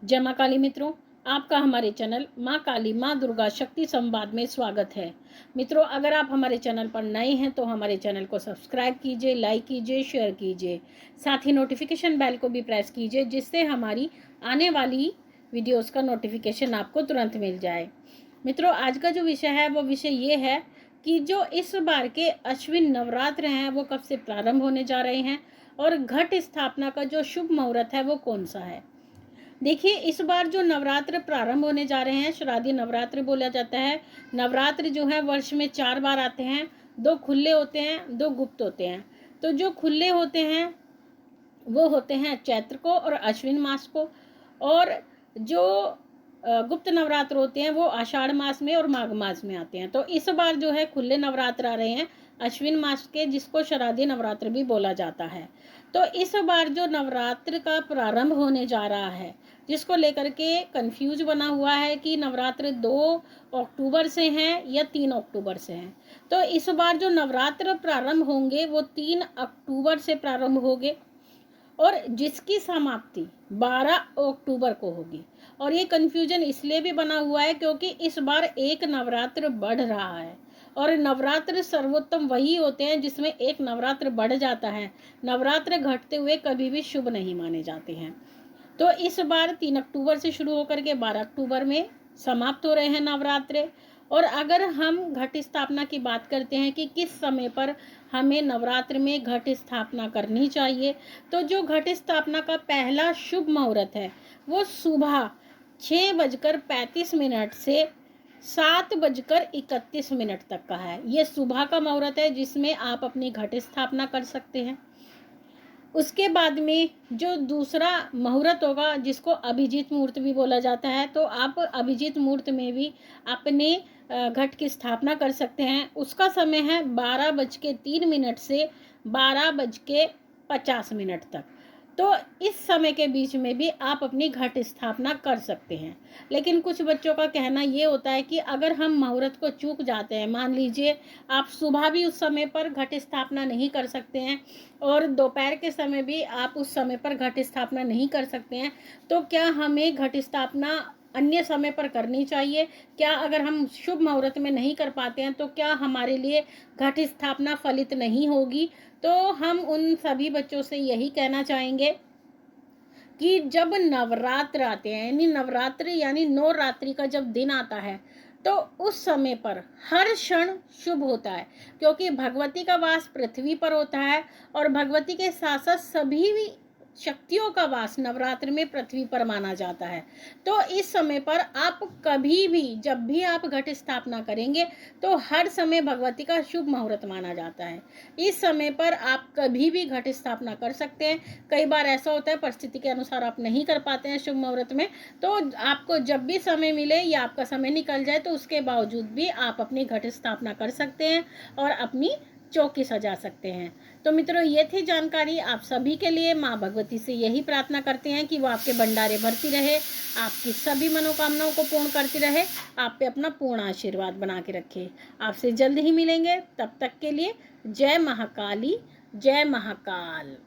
जय माँ काली मित्रों, आपका हमारे चैनल माँ काली माँ दुर्गा शक्ति संवाद में स्वागत है। मित्रों, अगर आप हमारे चैनल पर नए हैं तो हमारे चैनल को सब्सक्राइब कीजिए, लाइक कीजिए, शेयर कीजिए। साथ ही नोटिफिकेशन बेल को भी प्रेस कीजिए, जिससे हमारी आने वाली वीडियोस का नोटिफिकेशन आपको तुरंत मिल जाए। मित्रों, आज का जो विषय है वो विषय ये है कि जो इस बार के अश्विन नवरात्र हैं वो कब से प्रारंभ होने जा रहे हैं और घट स्थापना का जो शुभ मुहूर्त है वो कौन सा है। देखिए, इस बार जो नवरात्र प्रारंभ होने जा रहे हैं, शारदीय नवरात्र बोला जाता है। नवरात्र जो है वर्ष में 4 बार आते हैं। 2 खुले होते हैं, 2 गुप्त होते हैं। तो जो खुले होते हैं वो होते हैं चैत्र को और अश्विन मास को, और जो गुप्त नवरात्र होते हैं वो आषाढ़ मास में और माघ मास में आते हैं। तो इस बार जो है खुले नवरात्र आ रहे हैं अश्विन मास के, जिसको शारदीय नवरात्र भी बोला जाता है। तो इस बार जो नवरात्र का प्रारंभ होने जा रहा है, जिसको लेकर के कंफ्यूज बना हुआ है कि नवरात्र 2 अक्टूबर से हैं या 3 अक्टूबर से हैं। तो इस बार जो नवरात्र प्रारंभ होंगे वो 3 अक्टूबर से प्रारंभ होंगे और जिसकी समाप्ति 12 अक्टूबर को होगी। और ये कन्फ्यूजन इसलिए भी बना हुआ है क्योंकि इस बार एक नवरात्र बढ़ रहा है, और नवरात्र सर्वोत्तम वही होते हैं जिसमें एक नवरात्र बढ़ जाता है। नवरात्र घटते हुए कभी भी शुभ नहीं माने जाते हैं। तो इस बार 3 अक्टूबर से शुरू होकर के 12 अक्टूबर में समाप्त हो रहे हैं नवरात्रे। और अगर हम घट स्थापना की बात करते हैं कि किस समय पर हमें नवरात्र में घट स्थापना करनी चाहिए, तो जो घट स्थापना का पहला शुभ मुहूर्त है वो सुबह 6:35 से 7:31 तक का है। ये सुबह का मुहूर्त है जिसमें आप अपनी घट स्थापना कर सकते हैं। उसके बाद में जो दूसरा मुहूर्त होगा, जिसको अभिजीत मुहूर्त भी बोला जाता है, तो आप अभिजीत मुहूर्त में भी अपने घट की स्थापना कर सकते हैं। उसका समय है 12:03 से 12:50 तक। तो इस समय के बीच में भी आप अपनी घट स्थापना कर सकते हैं। लेकिन कुछ बच्चों का कहना ये होता है कि अगर हम मुहूर्त को चूक जाते हैं, मान लीजिए आप सुबह भी उस समय पर घट स्थापना नहीं कर सकते हैं और दोपहर के समय भी आप उस समय पर घट स्थापना नहीं कर सकते हैं, तो क्या हमें घट स्थापना अन्य समय पर करनी चाहिए? क्या अगर हम शुभ मुहूर्त में नहीं कर पाते हैं तो क्या हमारे लिए घट स्थापना फलित नहीं होगी? तो हम उन सभी बच्चों से यही कहना चाहेंगे कि जब नवरात्र आते हैं, यानी 9 रात्रि का जब दिन आता है, तो उस समय पर हर क्षण शुभ होता है, क्योंकि भगवती का वास पृथ्वी पर होता है और भगवती के साथ साथ सभी भी शक्तियों का वास नवरात्र में पृथ्वी पर माना जाता है। तो इस समय पर आप कभी भी, जब भी आप घट स्थापना करेंगे, तो हर समय भगवती का शुभ मुहूर्त माना जाता है। इस समय पर आप कभी भी घट स्थापना कर सकते हैं। कई बार ऐसा होता है परिस्थिति के अनुसार आप नहीं कर पाते हैं शुभ मुहूर्त में, तो आपको जब भी समय मिले या आपका समय निकल जाए तो उसके बावजूद भी आप अपनी घट स्थापना कर सकते हैं और अपनी चौकी सजा सकते हैं। तो मित्रों, ये थी जानकारी आप सभी के लिए। माँ भगवती से यही प्रार्थना करते हैं कि वो आपके भंडारे भरती रहे, आपकी सभी मनोकामनाओं को पूर्ण करती रहे, आप पे अपना पूर्ण आशीर्वाद बना के रखे। आपसे जल्द ही मिलेंगे, तब तक के लिए जय महाकाली, जय महाकाल।